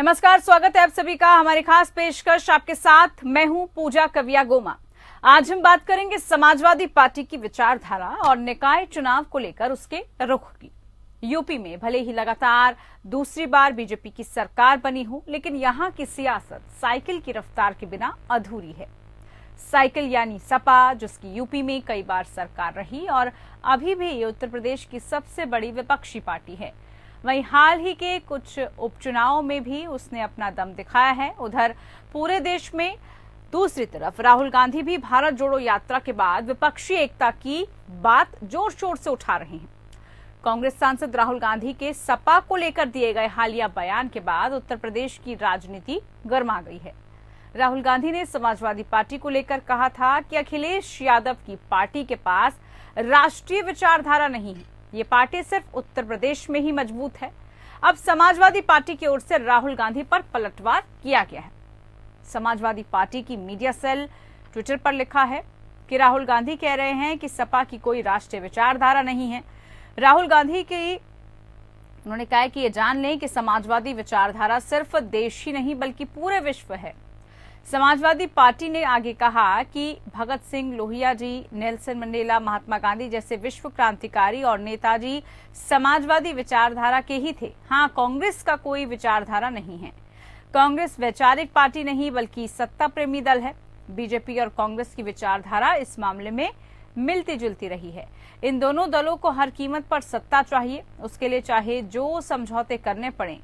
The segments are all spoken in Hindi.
नमस्कार, स्वागत है आप सभी का हमारी खास पेशकश। आपके साथ मैं हूं पूजा कविया गोमा। आज हम बात करेंगे समाजवादी पार्टी की विचारधारा और निकाय चुनाव को लेकर उसके रुख की। यूपी में भले ही लगातार दूसरी बार बीजेपी की सरकार बनी हो, लेकिन यहां की सियासत साइकिल की रफ्तार के बिना अधूरी है। साइकिल यानी सपा, जिसकी यूपी में कई बार सरकार रही और अभी भी ये उत्तर प्रदेश की सबसे बड़ी विपक्षी पार्टी है। वहीं हाल ही के कुछ उपचुनावों में भी उसने अपना दम दिखाया है। उधर पूरे देश में दूसरी तरफ राहुल गांधी भी भारत जोड़ो यात्रा के बाद विपक्षी एकता की बात जोर शोर से उठा रहे हैं। कांग्रेस सांसद राहुल गांधी के सपा को लेकर दिए गए हालिया बयान के बाद उत्तर प्रदेश की राजनीति गर्मा गई है। राहुल गांधी ने समाजवादी पार्टी को लेकर कहा था कि अखिलेश यादव की पार्टी के पास राष्ट्रीय विचारधारा नहीं है, ये पार्टी सिर्फ उत्तर प्रदेश में ही मजबूत है। अब समाजवादी पार्टी की ओर से राहुल गांधी पर पलटवार किया गया है। समाजवादी पार्टी की मीडिया सेल ट्विटर पर लिखा है कि राहुल गांधी कह रहे हैं कि सपा की कोई राष्ट्रीय विचारधारा नहीं है। राहुल गांधी की उन्होंने कहा कि ये जान लें कि समाजवादी विचारधारा सिर्फ देश ही नहीं बल्कि पूरे विश्व है। समाजवादी पार्टी ने आगे कहा कि भगत सिंह, लोहिया जी, नेल्सन मंडेला, महात्मा गांधी जैसे विश्व क्रांतिकारी और नेताजी समाजवादी विचारधारा के ही थे। हाँ, कांग्रेस का कोई विचारधारा नहीं है। कांग्रेस वैचारिक पार्टी नहीं बल्कि सत्ता प्रेमी दल है। बीजेपी और कांग्रेस की विचारधारा इस मामले में मिलती जुलती रही है। इन दोनों दलों को हर कीमत पर सत्ता चाहिए, उसके लिए चाहे जो समझौते करने पड़े।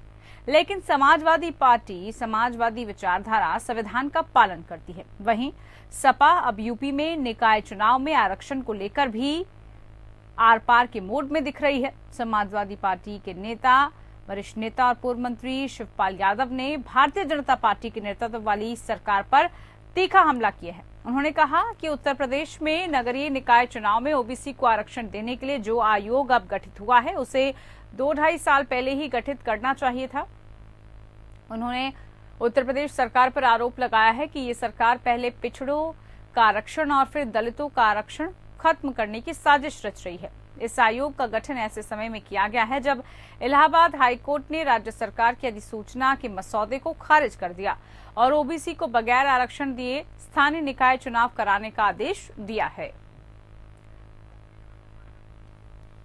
लेकिन समाजवादी पार्टी समाजवादी विचारधारा संविधान का पालन करती है। वहीं सपा अब यूपी में निकाय चुनाव में आरक्षण को लेकर भी आर पार के मोड में दिख रही है। समाजवादी पार्टी के नेता, वरिष्ठ नेता और पूर्व मंत्री शिवपाल यादव ने भारतीय जनता पार्टी के नेतृत्व वाली सरकार पर तीखा हमला किया है। उन्होंने कहा कि उत्तर प्रदेश में नगरीय निकाय चुनाव में ओबीसी को आरक्षण देने के लिए जो आयोग अब गठित हुआ है, उसे 2-2.5 साल पहले ही गठित करना चाहिए था। उन्होंने उत्तर प्रदेश सरकार पर आरोप लगाया है कि ये सरकार पहले पिछड़ों का आरक्षण और फिर दलितों का आरक्षण खत्म करने की साजिश रच रही है। इस आयोग का गठन ऐसे समय में किया गया है जब इलाहाबाद हाईकोर्ट ने राज्य सरकार की अधिसूचना के मसौदे को खारिज कर दिया और ओबीसी को बगैर आरक्षण दिए स्थानीय निकाय चुनाव कराने का आदेश दिया है।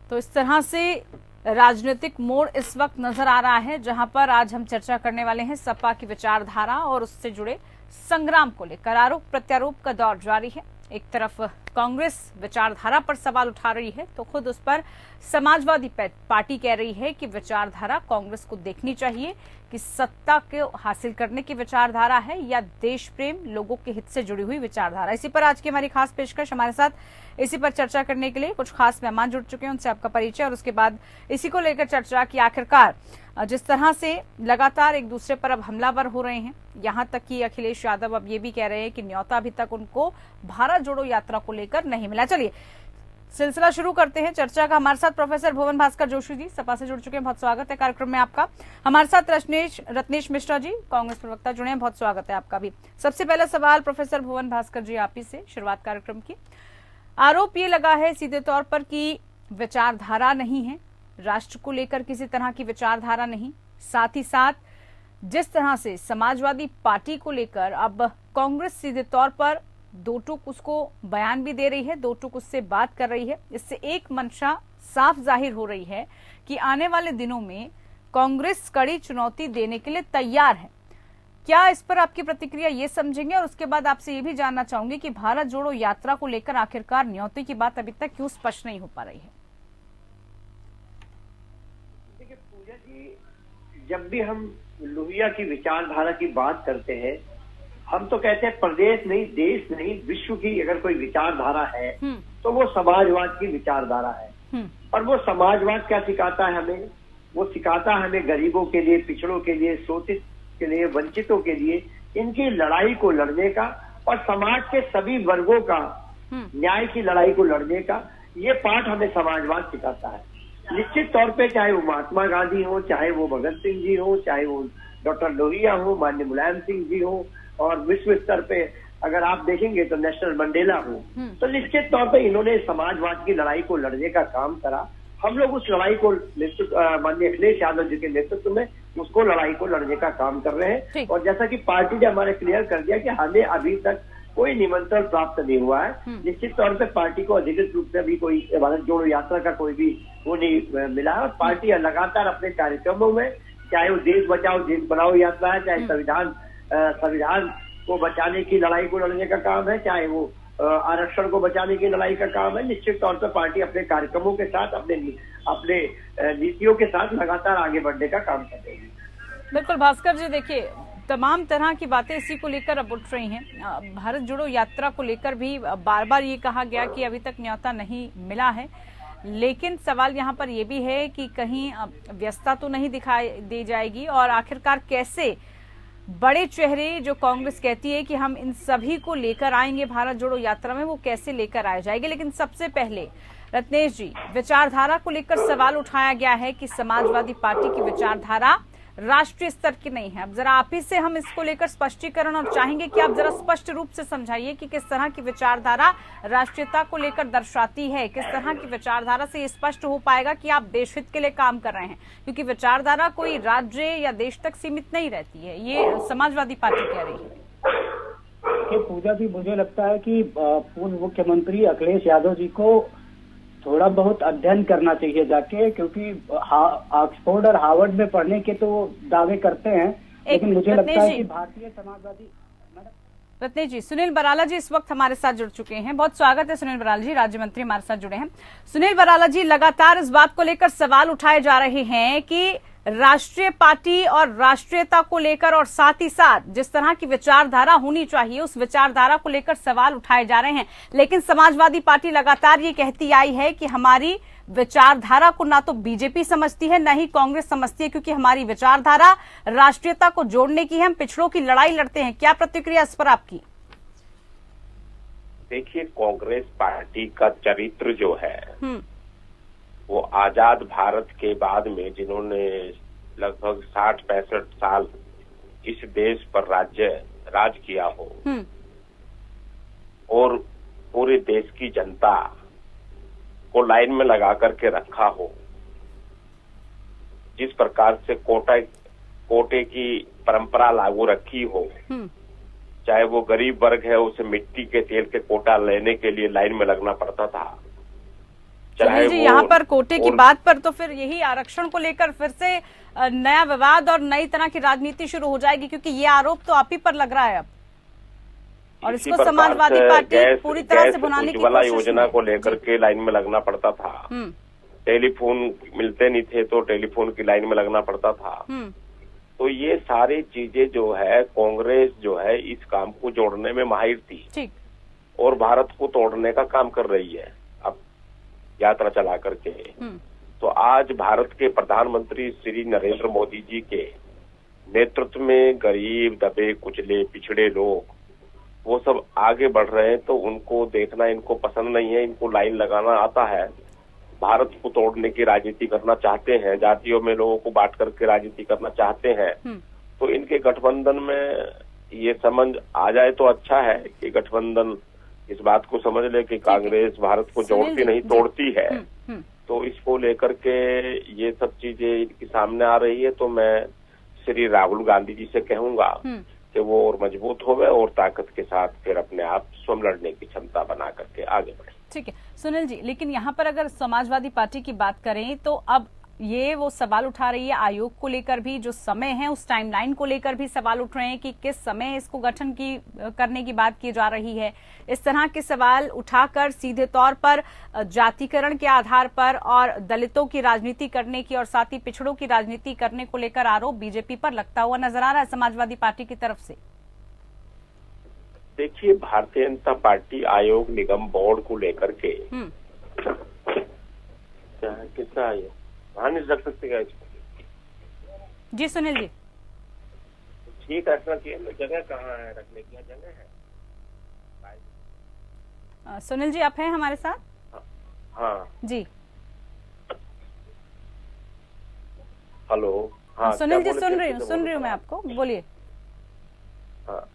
तो इस तरह से राजनीतिक मोड़ इस वक्त नजर आ रहा है, जहां पर आज हम चर्चा करने वाले हैं सपा की विचारधारा और उससे जुड़े संग्राम को लेकर। आरोप प्रत्यारोप का दौर जारी है। एक तरफ कांग्रेस विचारधारा पर सवाल उठा रही है तो खुद उस पर समाजवादी पार्टी कह रही है कि विचारधारा कांग्रेस को देखनी चाहिए कि सत्ता को हासिल करने की विचारधारा है या देश प्रेम, लोगों के हित से जुड़ी हुई विचारधारा। इसी पर आज की हमारी खास पेशकश। हमारे साथ इसी पर चर्चा करने के लिए कुछ खास मेहमान जुड़ चुके हैं, उनसे आपका परिचय और उसके बाद इसी को लेकर चर्चा की आखिरकार जिस तरह से लगातार एक दूसरे पर अब हमलावर हो रहे हैं, यहां तक कि अखिलेश यादव अब ये भी कह रहे हैं कि न्योता अभी तक उनको भारत जोड़ो यात्रा को लेकर नहीं मिला। चलिए सिलसिला शुरू करते हैं चर्चा का। हमारे साथ प्रोफेसर भुवन भास्कर जोशी जी सपा से जुड़ चुके हैं, बहुत स्वागत है कार्यक्रम में आपका। हमारे साथ रत्नेश मिश्रा जी कांग्रेस प्रवक्ता जुड़े हैं, बहुत स्वागत है आपका भी। सबसे पहला सवाल प्रोफेसर भुवन भास्कर जी आप ही से शुरुआत कार्यक्रम की। आरोप ये लगा है सीधे तौर पर कि विचारधारा नहीं है, राष्ट्र को लेकर किसी तरह की विचारधारा नहीं, साथ ही साथ जिस तरह से समाजवादी पार्टी को लेकर अब कांग्रेस सीधे तौर पर दो टूक उसको बयान भी दे रही है, दो टूक उससे बात कर रही है, इससे एक मंशा साफ जाहिर हो रही है कि आने वाले दिनों में कांग्रेस कड़ी चुनौती देने के लिए तैयार है। क्या इस पर आपकी प्रतिक्रिया ये समझेंगे और उसके बाद आपसे ये भी जानना चाहूंगी कि भारत जोड़ो यात्रा को लेकर आखिरकार न्योते की बात अभी तक क्यों स्पष्ट नहीं हो पा रही है। देखिए पूजा जी, जब भी हम लोहिया की विचारधारा की बात करते हैं, हम तो कहते हैं प्रदेश नहीं, देश नहीं, विश्व की अगर कोई विचारधारा है तो वो समाजवाद की विचारधारा है। और वो समाजवाद क्या सिखाता है हमें? वो सिखाता है हमें गरीबों के लिए, पिछड़ों के लिए, शोषित के लिए, वंचितों के लिए इनकी लड़ाई को लड़ने का और समाज के सभी वर्गों का न्याय की लड़ाई को लड़ने का ये पाठ हमें समाजवाद सिखाता है। निश्चित तौर पे चाहे वो महात्मा गांधी हो, चाहे वो भगत सिंह जी हो, चाहे वो डॉक्टर लोहिया हो, माननीय मुलायम सिंह जी हो, और विश्व स्तर पे अगर आप देखेंगे तो नेशनल मंडेला हो, तो निश्चित तौर पे इन्होंने समाजवाद की लड़ाई को लड़ने का काम करा। हम लोग उस लड़ाई को माननीय अखिलेश यादव जी के नेतृत्व में उसको लड़ाई को लड़ने का काम कर रहे हैं। और जैसा कि पार्टी ने हमारे क्लियर कर दिया कि हमें अभी तक कोई निमंत्रण प्राप्त नहीं हुआ है। निश्चित तौर पे पार्टी को अधिकृत रूप से अभी कोई भारत जोड़ो यात्रा का कोई भी वो नहीं मिला है। और पार्टी लगातार अपने कार्यक्रमों में, चाहे वो देश बचाओ देश बढ़ाओ यात्रा है, चाहे संविधान को बचाने की लड़ाई को लड़ने का काम है, चाहे वो आरक्षण को बचाने की लड़ाई का काम है, निश्चित तौर पर पार्टी अपने कार्यक्रमों के साथ, अपने नीतियों के साथ लगातार आगे बढ़ने का काम कर रही है। बिल्कुल भास्कर जी, देखिए तमाम तरह की बातें इसी को लेकर अब उठ रही हैं। भारत जोड़ो यात्रा को लेकर भी बार बार ये कहा गया कि अभी तक न्योता नहीं मिला है, लेकिन सवाल यहाँ पर यह भी है कि कहीं व्यस्तता तो नहीं दिखाई दी जाएगी, और आखिरकार कैसे बड़े चेहरे जो कांग्रेस कहती है कि हम इन सभी को लेकर आएंगे भारत जोड़ो यात्रा में, वो कैसे लेकर आए जाएंगे। लेकिन सबसे पहले रत्नेश जी, विचारधारा को लेकर सवाल उठाया गया है कि समाजवादी पार्टी की विचारधारा राष्ट्रीय स्तर की नहीं है। अब जरा आप ही से हम इसको लेकर स्पष्टीकरण और चाहेंगे कि आप जरा स्पष्ट रूप से समझाइए कि किस तरह की विचारधारा राष्ट्रीयता को लेकर दर्शाती है, किस तरह की विचारधारा से ये स्पष्ट हो पाएगा कि आप देश हित के लिए काम कर रहे हैं, क्योंकि विचारधारा कोई राज्य या देश तक सीमित नहीं रहती है, ये समाजवादी पार्टी कह रही है। पूजा जी, मुझे लगता है कि पूर्व मुख्यमंत्री अखिलेश यादव जी को थोड़ा बहुत अध्ययन करना चाहिए जाके, क्योंकि ऑक्सफोर्ड और हार्वर्ड में पढ़ने के तो दावे करते हैं, लेकिन मुझे लगता है कि भारतीय समाजवादी। रत्नेश जी, सुनील बराला जी इस वक्त हमारे साथ जुड़ चुके हैं। बहुत स्वागत है सुनील बराला जी, राज्य मंत्री हमारे साथ जुड़े हैं। सुनील बराला जी, लगातार इस बात को लेकर सवाल उठाए जा रहे हैं कि राष्ट्रीय पार्टी और राष्ट्रीयता को लेकर, और साथ ही साथ जिस तरह की विचारधारा होनी चाहिए उस विचारधारा को लेकर सवाल उठाए जा रहे हैं, लेकिन समाजवादी पार्टी लगातार ये कहती आई है कि हमारी विचारधारा को ना तो बीजेपी समझती है, ना ही कांग्रेस समझती है, क्योंकि हमारी विचारधारा राष्ट्रीयता को जोड़ने की है, हम पिछड़ों की लड़ाई लड़ते हैं। क्या प्रतिक्रिया इस पर आपकी? देखिए, कांग्रेस पार्टी का चरित्र जो है वो आजाद भारत के बाद में, जिन्होंने लगभग 60-65 साल इस देश पर राज किया हो और पूरे देश की जनता को लाइन में लगा करके रखा हो, जिस प्रकार से कोटे की परंपरा लागू रखी हो, चाहे वो गरीब वर्ग है उसे मिट्टी के तेल के कोटा लेने के लिए लाइन में लगना पड़ता था। चलिए जी, यहाँ पर कोटे की बात पर तो फिर यही आरक्षण को लेकर फिर से नया विवाद और नई तरह की राजनीति शुरू हो जाएगी, क्योंकि ये आरोप तो आप ही पर लग रहा है अब, और इसको समाजवादी पार्टी पूरी तरह से भुनाने की कोशिश योजना को लेकर के लाइन में लगना पड़ता था। टेलीफोन मिलते नहीं थे तो टेलीफोन की लाइन में लगना पड़ता था। तो ये सारी चीजें जो है, कांग्रेस जो है इस काम को जोड़ने में माहिर थी और भारत को तोड़ने का काम कर रही है अब यात्रा चला करके। तो आज भारत के प्रधानमंत्री श्री नरेंद्र मोदी जी के नेतृत्व में गरीब, दबे कुचले, पिछड़े लोग वो सब आगे बढ़ रहे हैं, तो उनको देखना इनको पसंद नहीं है। इनको लाइन लगाना आता है, भारत को तोड़ने की राजनीति करना चाहते हैं, जातियों में लोगों को बांट करके राजनीति करना चाहते हैं। तो इनके गठबंधन में ये समझ आ जाए तो अच्छा है कि गठबंधन इस बात को समझ ले कि कांग्रेस भारत को जोड़ती नहीं तोड़ती है। तो इसको लेकर के ये सब चीजें इनके सामने आ रही है। तो मैं श्री राहुल गांधी जी से कहूंगा कि वो और मजबूत हो गए और ताकत के साथ फिर अपने आप स्वयं लड़ने की क्षमता बना करके आगे बढ़े। ठीक है सुनील जी, लेकिन यहाँ पर अगर समाजवादी पार्टी की बात करें तो अब ये वो सवाल उठा रही है आयोग को लेकर भी, जो समय है उस टाइमलाइन को लेकर भी सवाल उठ रहे हैं कि किस समय इसको गठन करने की बात की जा रही है। इस तरह के सवाल उठाकर सीधे तौर पर जातिकरण के आधार पर और दलितों की राजनीति करने की और साथ ही पिछड़ों की राजनीति करने को लेकर आरोप बीजेपी पर लगता हुआ नजर आ रहा है समाजवादी पार्टी की तरफ से। देखिए, भारतीय जनता पार्टी आयोग निगम बोर्ड को लेकर के कितना आयोग वहां नहीं रख सकते क्या इसको? जी सुनील जी, ठीक है, ऐसा चाहिए, जगह कहाँ है रखने की? जगह है। सुनील जी आप हैं हमारे साथ? हाँ जी, हेलो। हाँ सुनील जी, सुन रही हूँ मैं आपको, बोलिए। हाँ,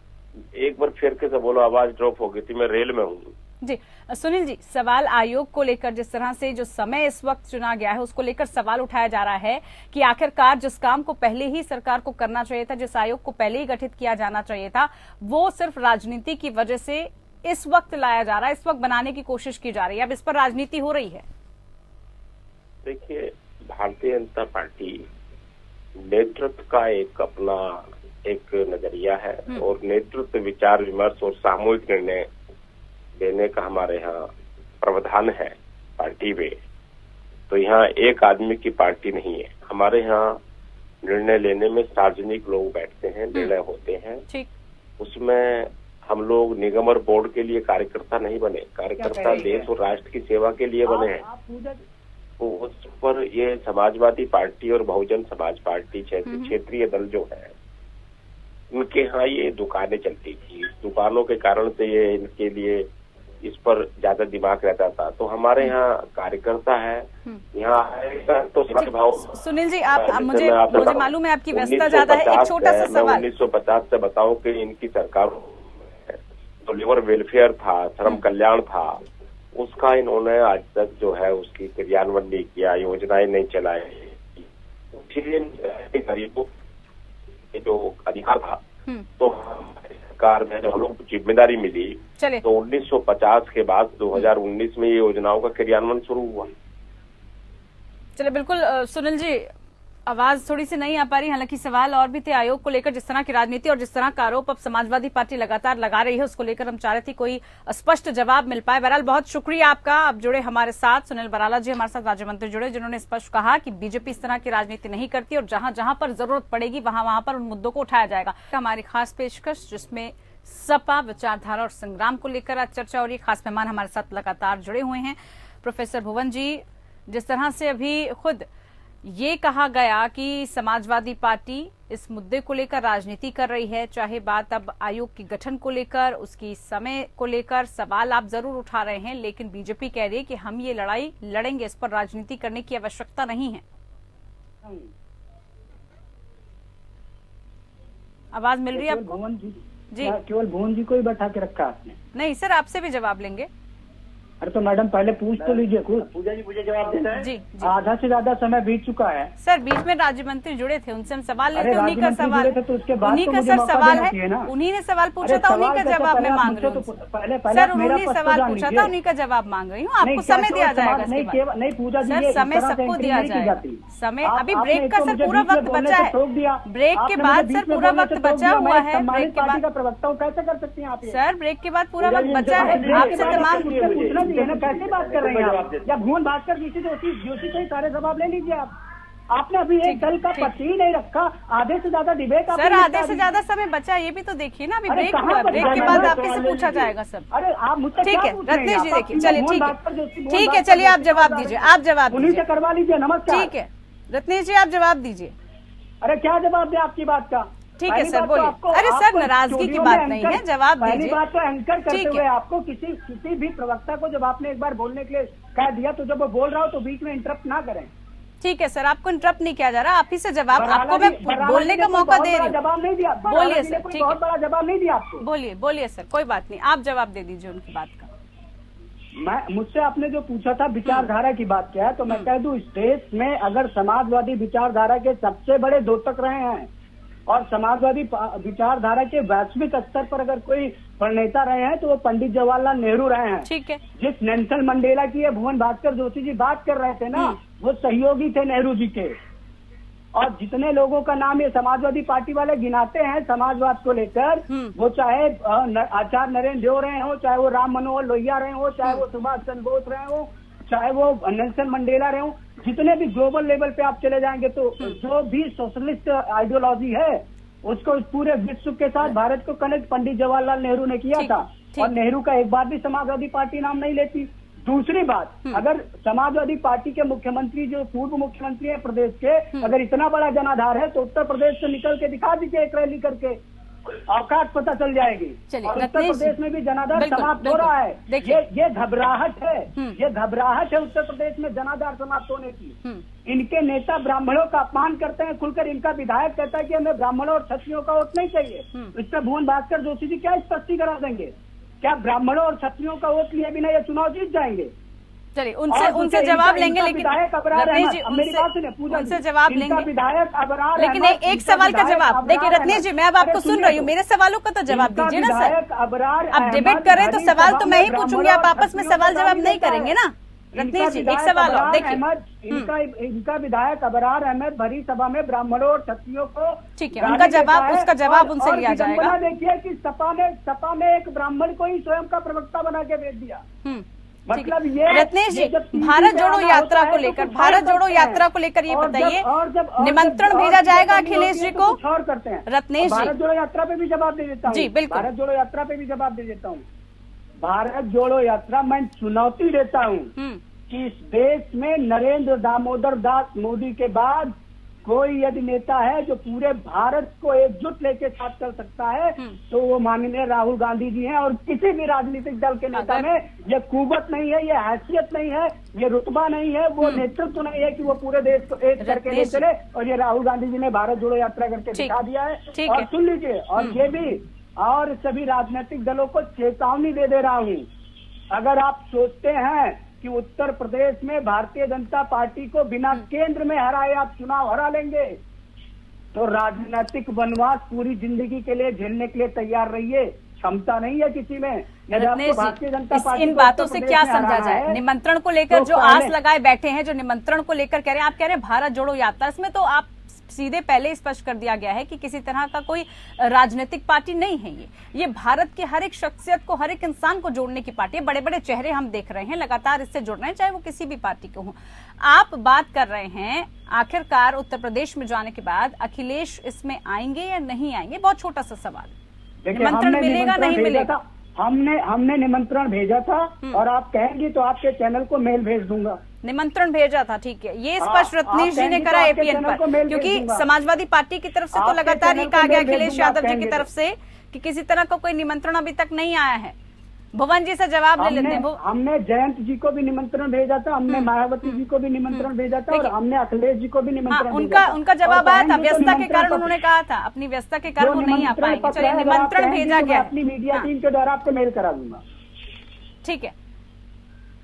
एक बार फिर के से बोलो, आवाज ड्रॉप हो गई थी, मैं रेल में हूँ। जी सुनील जी, सवाल आयोग को लेकर जिस तरह से जो समय इस वक्त चुना गया है उसको लेकर सवाल उठाया जा रहा है कि आखिरकार जिस काम को पहले ही सरकार को करना चाहिए था, जिस आयोग को पहले ही गठित किया जाना चाहिए था, वो सिर्फ राजनीति की वजह से इस वक्त लाया जा रहा है, इस वक्त बनाने की कोशिश की जा रही है। अब इस पर राजनीति हो रही है। देखिए, भारतीय जनता पार्टी नेतृत्व का एक अपना एक नजरिया है और नेतृत्व, विचार विमर्श और सामूहिक निर्णय देने का हमारे यहाँ प्रावधान है पार्टी में। तो यहाँ एक आदमी की पार्टी नहीं है। हमारे यहाँ निर्णय लेने में सार्वजनिक लोग बैठते हैं, निर्णय होते हैं। उसमें हम लोग निगम और बोर्ड के लिए कार्यकर्ता नहीं बने, कार्यकर्ता देश और राष्ट्र की सेवा के लिए बने हैं। तो उस पर ये समाजवादी पार्टी और बहुजन समाज पार्टी क्षेत्रीय दल जो है, उनके यहाँ ये दुकानें चलती थी। दुकानों के कारण से ये इनके लिए इस पर ज्यादा दिमाग रहता था। तो हमारे यहाँ कार्यकर्ता है, यहाँ आएगा तो भाव। सुनील जी, आप मुझे मालूम है आपकी व्यस्तता ज्यादा है, एक छोटा सा सवाल। 1950 से बताओ कि इनकी सरकार तो लेबर वेलफेयर था, श्रम कल्याण था, उसका इन्होंने आज तक जो है उसकी क्रियान्वयन नहीं किया, योजनाएं नहीं चलाई। गरीबों जो अधिकार था, तो सरकार में जब हम लोग जिम्मेदारी मिली तो 1950 के बाद 2019 में ये योजनाओं का क्रियान्वयन शुरू हुआ। चलिए, बिल्कुल सुनील जी, आवाज थोड़ी सी नहीं आ पा रही, हालांकि सवाल और भी थे आयोग को लेकर, जिस तरह की राजनीति और जिस तरह का आरोप अब समाजवादी पार्टी लगातार लगा रही है, उसको लेकर हम चाह रहे थे कोई स्पष्ट जवाब मिल पाए। बहरहाल बहुत शुक्रिया आपका, आप जुड़े हमारे साथ। सुनील बराला जी हमारे साथ राज्य मंत्री जुड़े, जिन्होंने स्पष्ट कहा कि बीजेपी इस तरह की राजनीति नहीं करती और जहां जहां पर जरूरत पड़ेगी वहां पर उन मुद्दों को उठाया जाएगा। हमारी खास पेशकश, जिसमें सपा विचारधारा और संग्राम को लेकर आज चर्चा हो रही है। खास मेहमान हमारे साथ लगातार जुड़े हुए हैं प्रोफेसर भुवन जी। जिस तरह से अभी खुद ये कहा गया कि समाजवादी पार्टी इस मुद्दे को लेकर राजनीति कर रही है, चाहे बात अब आयोग के गठन को लेकर, उसकी समय को लेकर सवाल आप जरूर उठा रहे हैं, लेकिन बीजेपी कह रही है कि हम ये लड़ाई लड़ेंगे, इस पर राजनीति करने की आवश्यकता नहीं है। आवाज मिल रही है आपको? भुवन जी जी, केवल भुवन जी को ही बैठा के रखा आपने? नहीं सर, आपसे भी जवाब लेंगे। अरे तो मैडम पहले पूछ तो लीजिए कुछ। पूजा जी मुझे जवाब देना है। जी, आधा से ज्यादा समय बीत चुका है। सर, बीच में राज्य मंत्री जुड़े थे, उनसे हम सवाल लेते, उन्हीं का सवाल है, तो उसके बाद उन्हीं का सर सवाल है, उन्हीं ने सवाल पूछा था, उन्हीं का जवाब मैं मांग रही हूँ सर। उन्होंने सवाल पूछा था, उन्हीं का जवाब मांग रही हूँ। आपको समय दिया जाएगा नहीं पूजा जी, सर समय सबको दिया जाएगा। समय अभी ब्रेक का सर पूरा वक्त बचा है, ब्रेक के बाद सर पूरा वक्त बचा हुआ है। ब्रेक के बाद प्रवक्ता कैसे कर सकती हैं आप? सर ब्रेक के बाद पूरा वक्त बचा है, आपसे तमाम पूछना चाहिए ना, कैसे बात कर रहे हैं आप? या भुवन भास्कर जोशी से ही सारे जवाब ले लीजिए आप। आपने अभी एक दल का पति ही नहीं रखा, आधे से ज्यादा डिबेट। सर आधे से ज्यादा समय बचा, ये भी तो देखिए ना। अभी ब्रेक हुआ, ब्रेक के बाद आपसे से पूछा जाएगा सब। अरे आप मुझसे ठीक है रत्नेश जी, देखिए चलिए ठीक है, चलिए आप जवाब दीजिए, आप जवाब उन्हीं से करवा लीजिए। नमस्कार। ठीक है रत्नेश जी, आप जवाब दीजिए। अरे क्या जवाब दे आपकी बात का? ठीक है सर, बोलिए। अरे सर, नाराजगी की बात नहीं है, जवाब दीजिए। पहली बात तो एंकर करते हुए आपको किसी भी प्रवक्ता को जब आपने एक बार बोलने के लिए कह दिया, तो जब वो बोल रहा हो तो बीच में इंटरप्ट ना करें। ठीक है सर, आपको इंटरप्ट नहीं किया जा रहा, आप ही से जवाब, आपको मैं बोलने का मौका दे रही हूँ। जवाब नहीं दिया, बोलिए सर। ठीक है, बहुत बड़ा जवाब नहीं दिया आपको। बोलिए सर, कोई बात नहीं, आप जवाब दे दीजिए उनकी बात का। मुझसे आपने जो पूछा था विचारधारा की बात क्या है, तो मैं कह दूं, इस देश में अगर समाजवादी विचारधारा के सबसे बड़े द्योतक रहे हैं और समाजवादी विचारधारा के वैश्विक स्तर पर अगर कोई प्रणेता रहे हैं तो वो पंडित जवाहरलाल नेहरू रहे हैं। ठीक है। जिस नेल्सन मंडेला की भुवन भास्कर जोशी जी बात कर रहे थे ना, वो सहयोगी थे नेहरू जी के। और जितने लोगों का नाम ये समाजवादी पार्टी वाले गिनाते हैं समाजवाद को लेकर, वो चाहे आचार्य नरेंद्र देव रहे हो, चाहे वो राम मनोहर लोहिया रहे हो, चाहे वो सुभाष चंद्र बोस रहे हो, चाहे वो नेल्सन मंडेला रहे हो, जितने भी ग्लोबल लेवल पे आप चले जाएंगे तो जो भी सोशलिस्ट आइडियोलॉजी है उसको पूरे विश्व के साथ भारत को कनेक्ट पंडित जवाहरलाल नेहरू ने किया था। और नेहरू का एक बार भी समाजवादी पार्टी नाम नहीं लेती। दूसरी बात, अगर समाजवादी पार्टी के मुख्यमंत्री जो पूर्व मुख्यमंत्री है प्रदेश के, अगर इतना बड़ा जनाधार है तो उत्तर प्रदेश से निकल के दिखा दीजिए एक रैली करके, औकात पता चल जाएगी। और उत्तर प्रदेश में भी जनाधार समाप्त हो रहा है। ये घबराहट है, ये घबराहट है उत्तर प्रदेश में जनाधार समाप्त होने की। इनके नेता ब्राह्मणों का अपमान करते हैं खुलकर, इनका विधायक कहता है कि हमें ब्राह्मणों और क्षत्रियों का वोट नहीं चाहिए। इस पर भुवन भास्कर जोशी जी क्या स्पष्टीकरण देंगे? क्या ब्राह्मणों और क्षत्रियों का वोट लिए बिना ये चुनाव जीत जाएंगे? चलिए और उनसे जवाब लेंगे, लेकिन विधायक अबरार रत्नेश जी अहमद, मेरी बात सुनिए पूजा उनसे जी, जवाब इनका लेंगे, विधायक अबरार लेकिन अहमद, एक इनका सवाल का विधायक जवाब देखिए अबरार रत्नेश जी, मैं अब अहमद, आपको अरे सुन रही हूँ, सुनिए मेरे सवालों का तो जवाब इनका दीजिए ना सर। विधायक अबरार अब अहमद डिबेट कर रहे हैं तो भरी सवाल सभा तो में मैं ही ब्राह्मणों पूछूंगी, आप और आपस में क्षत्रियों सवाल का जवाब दावी नहीं देता करेंगे है। ना। रत्नेश जी एक सवाल और देखिए, इनका विधायक अबरार अहमद भरी सभा में ब्राह्मणों और क्षत्रियों को ठीक है, गाली उनका देता जवाब, है। उसका जवाब उनसे और लिया जाएगा। विडंबना देखिए कि सपा में एक ब्राह्मण को ही स्वयं का प्रवक्ता बना के भेज दिया। मतलब ये रत्नेश जी, जब टीवी भारत पे जोड़ो आना यात्रा होता को है तो लेकर, कुछ भारत और जोड़ो करते हैं। यात्रा को लेकर ये और बताइए, जब निमंत्रण भेजा जाएगा अखिलेश जी को? कुछ और करते हैं रत्नेश जी, भारत जोड़ो यात्रा पे भी जवाब दे देता हूँ। जी, बिल्कुल। भारत जोड़ो यात्रा पे भी जवाब दे देता हूँ। भारत जोड़ो यात्रा मैं चुनौती देता हूँ कि इस देश में नरेंद्र दामोदर दास मोदी के बाद कोई यदि नेता है जो पूरे भारत को एकजुट लेके साथ चल सकता है तो वो माननीय राहुल गांधी जी हैं। और किसी भी राजनीतिक दल के नेता में ये कुवत नहीं है, ये हैसियत नहीं है, ये रुतबा नहीं है, वो नेतृत्व नहीं है कि वो पूरे देश को एक करके ले चले। और ये राहुल गांधी जी ने भारत जोड़ो यात्रा करके दिखा दिया है। और सुन लीजिए, और ये भी और सभी राजनीतिक दलों को चेतावनी दे रहा हूँ, अगर आप सोचते हैं कि उत्तर प्रदेश में भारतीय जनता पार्टी को बिना केंद्र में हराए आप चुनाव हरा लेंगे तो राजनीतिक वनवास पूरी जिंदगी के लिए झेलने के लिए तैयार रहिए। क्षमता नहीं है किसी में। यदि आपको भारतीय जनता पार्टी इन बातों से क्या समझा जाए? निमंत्रण को लेकर जो आस लगाए बैठे हैं, जो निमंत्रण को लेकर कह रहे हैं, आप कह रहे हैं भारत जोड़ो यात्रा, इसमें तो आप सीधे पहले स्पष्ट कर दिया गया है कि किसी तरह का कोई राजनीतिक पार्टी नहीं है। ये भारत के हर एक शख्सियत को, हर एक इंसान को जोड़ने की पार्टी है। बड़े बड़े चेहरे हम देख रहे हैं, लगातार इससे जुड़ रहे हैं, चाहे वो किसी भी पार्टी के हों। आप बात कर रहे हैं आखिरकार उत्तर प्रदेश में जाने के बाद अखिलेश इसमें आएंगे या नहीं आएंगे? बहुत छोटा सा सवाल, निमंत्रण मिलेगा नहीं मिलेगा? हमने निमंत्रण भेजा था और आप कहेंगी तो आपके चैनल को मेल भेज दूंगा। निमंत्रण भेजा था, ठीक है, ये स्पष्ट रत्नेश जी ने करा एपीएन पर, क्योंकि समाजवादी पार्टी की तरफ से तो लगातार ये कहा गया अखिलेश यादव जी की तरफ से कि किसी तरह का कोई निमंत्रण अभी तक नहीं आया है। भुवन जी से जवाब ले लेते हैं। हमने जयंत जी को भी निमंत्रण भेजा था, हमने मायावती जी को भी निमंत्रण भेजा था और हमने अखिलेश जी को भी निमंत्रण भेजा था। उनका जवाब आया था, व्यस्तता के कारण उन्होंने कहा था, अपनी व्यस्तता के कारण वो नहीं आ पाएंगे। चलिए, निमंत्रण भेजा गया, अपनी मीडिया टीम के द्वारा आपको मेल करा दूंगा। ठीक है,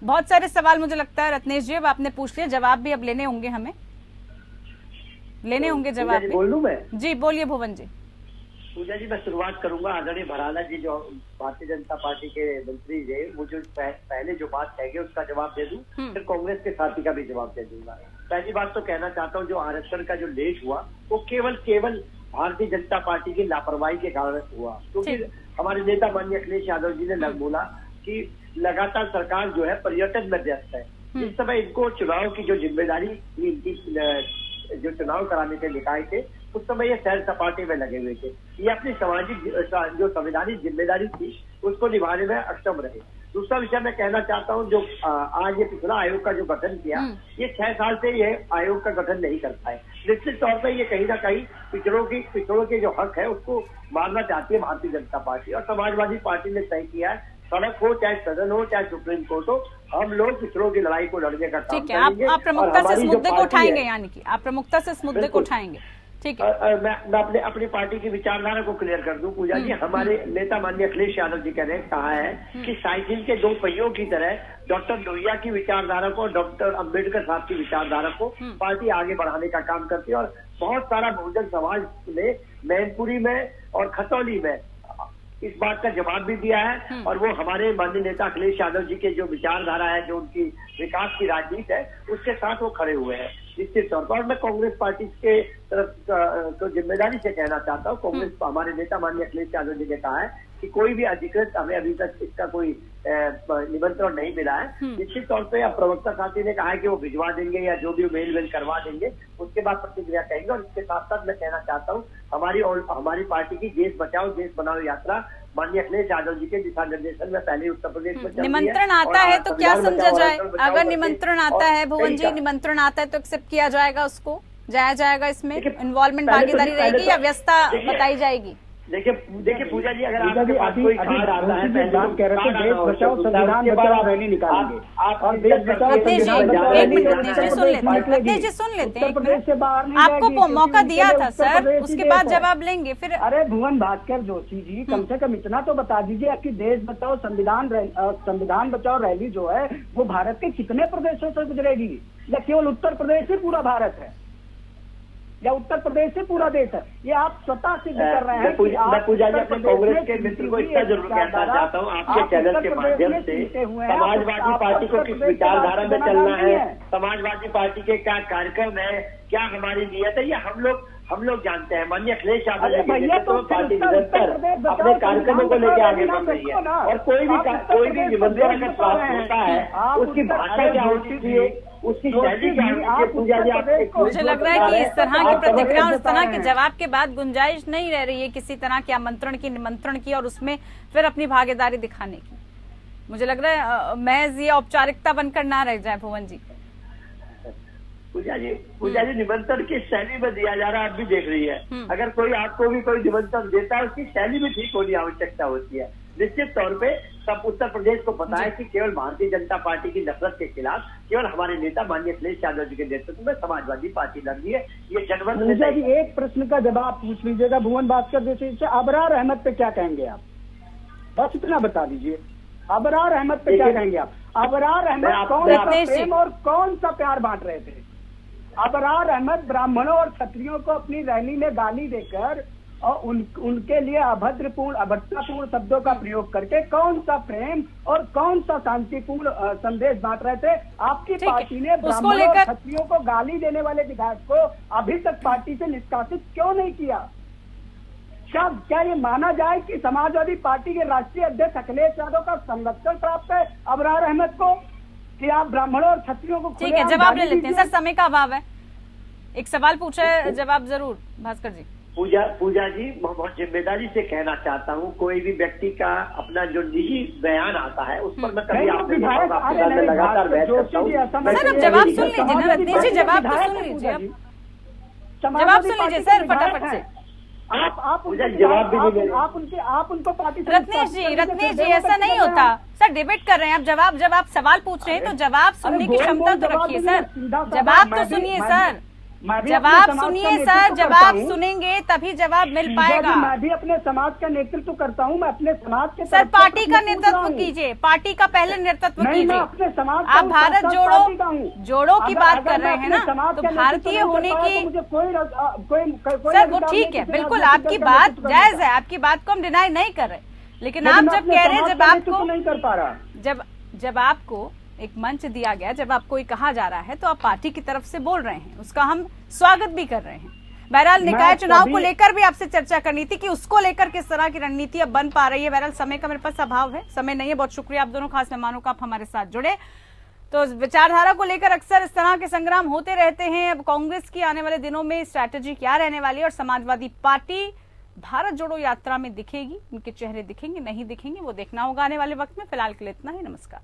बहुत सारे सवाल मुझे लगता है रत्नेश जी अब आपने पूछ लिया, जवाब भी अब लेने होंगे, हमें लेने होंगे जवाब भी। बोलूं मैं? जी बोलिए भुवन जी। पूजा जी, मैं शुरुआत करूंगा। आदरणीय भराला जी जो भारतीय जनता पार्टी के मंत्री थे, वो जो पहले जो बात कहेंगे उसका जवाब दे दूं, फिर कांग्रेस के साथी का भी जवाब दे दूंगा। पहली बात तो कहना चाहता हूं, जो आरक्षण का जो लेट हुआ वो केवल भारतीय जनता पार्टी की लापरवाही के कारण हुआ, क्योंकि हमारे नेता माननीय अखिलेश यादव जी ने बोला कि लगातार सरकार जो है पर्यटन में व्यस्त है। इस समय इनको चुनाव की जो जिम्मेदारी इनकी जो चुनाव कराने के निकाय थे, उस समय ये सैर सपाटे में लगे हुए थे। ये अपनी सामाजिक जो संवैधानिक जिम्मेदारी थी उसको निभाने में अक्षम रहे। दूसरा विषय मैं कहना चाहता हूँ, जो आज ये पिछड़ा आयोग का जो गठन किया, ये 6 साल से ये आयोग का गठन नहीं कर पाए। निश्चित तौर पर ये कहीं ना कहीं पिछड़ों के जो हक है उसको मारना चाहती है भारतीय जनता पार्टी। और समाजवादी पार्टी ने तय किया है, सड़क हो चाहे सदन हो चाहे सुप्रीम कोर्ट हो, हम लोग पिछड़ों की लड़ाई को लड़ने का काम करेंगे। आप प्रमुखता से इस मुद्दे को उठाएंगे, यानी कि आप प्रमुखता से इस मुद्दे को उठाएंगे, ठीक है? मैं अपनी पार्टी की विचारधारा को क्लियर कर दूं पूजा जी। हमारे नेता माननीय अखिलेश यादव जी ने कहा है कि साइकिल के 2 पहियों की तरह डॉक्टर लोहिया की विचारधारा को, डॉक्टर अम्बेडकर साहब की विचारधारा को पार्टी आगे बढ़ाने का काम करती है। और बहुत सारा बहुजन समाज ने मैनपुरी में और खतौली में इस बात का जवाब भी दिया है। और वो हमारे माननीय नेता अखिलेश यादव जी के जो विचारधारा है, जो उनकी विकास की राजनीति है, उसके साथ वो खड़े हुए हैं निश्चित तौर पर। मैं कांग्रेस पार्टी के तरफ तो जिम्मेदारी से कहना चाहता हूँ, कांग्रेस हमारे नेता माननीय अखिलेश यादव जी ने कहा है कि कोई भी अधिकृत हमें अभी तक इसका कोई निमंत्रण नहीं मिला है। निश्चित तौर पे अब प्रवक्ता साथी ने कहा है कि वो भिजवा देंगे या जो भी मेल करवा देंगे, उसके बाद प्रतिक्रिया कहेंगे। और इसके साथ साथ मैं कहना चाहता हूँ, हमारी पार्टी की देश बचाओ देश बनाओ यात्रा माननीय अखिलेश यादव जी के दिशा निर्देशन में पहले उत्तर प्रदेश में निमंत्रण आता है तो क्या समझा जाए? अगर निमंत्रण आता है भुवन जी, निमंत्रण आता है तो एक्सेप्ट किया जाएगा, उसको जाया जाएगा, इसमें इन्वॉल्वमेंट भागीदारी रहेगी या व्यस्तता बताई जाएगी? देखिए पूजा जी, अगर पूजा आपके जी, पास अभी कोई अभी कार्ड आता है, बात बात कह रहे थे देश बचाओ संविधान बचाओ रैली निकालेंगे और देश बचाओ रत्नेश जी, संविधान बचाओ एक रैली मिनट उत्तर रत्नेश जी सुन प्रदेश लेते हैं, निकलेगी। रत्नेश जी सुन लेते हैं, उत्तर एक प्रदेश मिनट। से बाहर नहीं आपको जाएगी, क्योंकि मौका उनके दिया लिए था उत्तर सर, प्रदेश ही उसके देश बाद है। जवाब लेंगे फिर। अरे भुवन भास्कर जोशी जी, कम से कम इतना तो बता दीजिए कि देश बचाओ संविधान बचाओ रैली जो है वो भारत के कितने प्रदेशों से गुजरेगी, या केवल उत्तर प्रदेश से पूरा भारत है, या उत्तर प्रदेश से पूरा देश है? ये आप स्वतः सिद्ध कर रहे हैं। मैं पूजा जी अपने कांग्रेस के मित्र को इतना जरूर कहना चाहता हूँ, आपके चैनल के माध्यम से, समाजवादी पार्टी को किस विचारधारा में चलना है, समाजवादी पार्टी के क्या कार्यक्रम है, क्या हमारी नीयत है, ये हम लोग जानते हैं। माननीय अखिलेश यादव जी के नेतृत्व में पार्टी निरंतर अपने कार्यक्रमों को लेकर आगे बढ़ रही है, और कोई भी निबंधन अगर प्राप्त होता है, उसकी भाषा क्या होती थी, उसकी शैली क्या होती है, पूजा जी आप मुझे लग रहा है कि इस तरह की प्रतिक्रिया और इस तरह के जवाब के बाद गुंजाइश नहीं रह रही है किसी तरह के आमंत्रण की, निमंत्रण की, और उसमें फिर अपनी भागीदारी दिखाने की। मुझे लग रहा है महज ये औपचारिकता बनकर ना रह जाए। भुवन जी, पूजा जी निमंत्रण की शैली में दिया जा रहा है, आप भी देख रही है। अगर कोई आपको भी कोई निमंत्रण देता है, उसकी शैली भी ठीक होने की आवश्यकता होती है। निश्चित तौर पे सब उत्तर प्रदेश को पता है कि केवल भारतीय जनता पार्टी की नफरत के खिलाफ केवल हमारे नेता माननीय अखिलेश यादव जी के नेतृत्व में समाजवादी पार्टी लड़ रही है। ये जनमत पूजा जी, एक प्रश्न का जवाब पूछ लीजिएगा भुवन भास्कर जैसे से, अबरार अहमद पे क्या कहेंगे आप? बस इतना बता दीजिए, अबरार अहमद पे क्या कहेंगे आप? अबरार अहमद कौन सा प्रेम और कौन सा प्यार बांट रहे थे? अबरार अहमद ब्राह्मणों और क्षत्रियों को अपनी रैली में गाली देकर और उनके लिए अभद्रतापूर्ण शब्दों का प्रयोग करके कौन सा प्रेम और कौन सा शांतिपूर्ण संदेश बांट रहे थे? आपकी पार्टी ने ब्राह्मणों और क्षत्रियों को गाली देने वाले विधायक को अभी तक पार्टी से निष्कासित क्यों नहीं किया? क्या ये माना जाए कि समाजवादी पार्टी के राष्ट्रीय अध्यक्ष अखिलेश यादव का संरक्षण प्राप्त है अबरार अहमद को, कि आप ब्राह्मणों और क्षत्रियों को? ठीक है, जवाब ले लेते हैं सर, समय का अभाव है। एक सवाल पूछा है, जवाब जरूर भास्कर जी। पूजा जी, बहुत जिम्मेदारी से कहना चाहता हूँ, कोई भी व्यक्ति का अपना जो निजी बयान आता है उस पर मैं कभी आपके लगातार बहस करता हूँ। सर अब जवाब सुन लीजिए ना रत्नेश जी, जवाब तो सुन लीजिए, जवाब सुन लीजिए सर फटाफट से। आप जवाब भी नहीं, आप उनको पार्टी से रत्नेश जी ऐसा नहीं होता सर, डिबेट कर रहे हैं आप। जब आप सवाल पूछ रहे हैं तो जवाब सुनने की क्षमता तो रखिए सर, जवाब तो सुनिए सर, जवाब सुनिए सर, जवाब सुनेंगे तभी जवाब मिल पाएगा। मैं भी अपने समाज का नेतृत्व करता हूँ, मैं अपने समाज के सर पार्टी का नेतृत्व कीजिए, पार्टी का पहले नेतृत्व कीजिए। अपने समाज आप भारत जोड़ो की बात कर रहे हैं ना, तो भारतीय होने की सर वो ठीक है, बिल्कुल आपकी बात जायज है, आपकी बात को हम डिनाई नहीं कर रहे, लेकिन आप जब कह रहे हैं, जब आपको नहीं कर पा रहा, जब आपको एक मंच दिया गया, जब आपको ये कहा जा रहा है तो आप पार्टी की तरफ से बोल रहे हैं, उसका हम स्वागत भी कर रहे हैं। बहरहाल निकाय चुनाव को लेकर भी आपसे चर्चा करनी थी कि उसको लेकर किस तरह की रणनीति अब बन पा रही है। बहरहाल समय का मेरे पास अभाव है, समय नहीं है। बहुत शुक्रिया आप दोनों खास मेहमानों का, आप हमारे साथ जुड़े। तो विचारधारा को लेकर अक्सर इस तरह के संग्राम होते रहते हैं। अब कांग्रेस की आने वाले दिनों में स्ट्रैटेजी क्या रहने वाली है और समाजवादी पार्टी भारत जोड़ो यात्रा में दिखेगी, उनके चेहरे दिखेंगे नहीं दिखेंगे, वो देखना होगा आने वाले वक्त में। फिलहाल के लिए इतना ही, नमस्कार।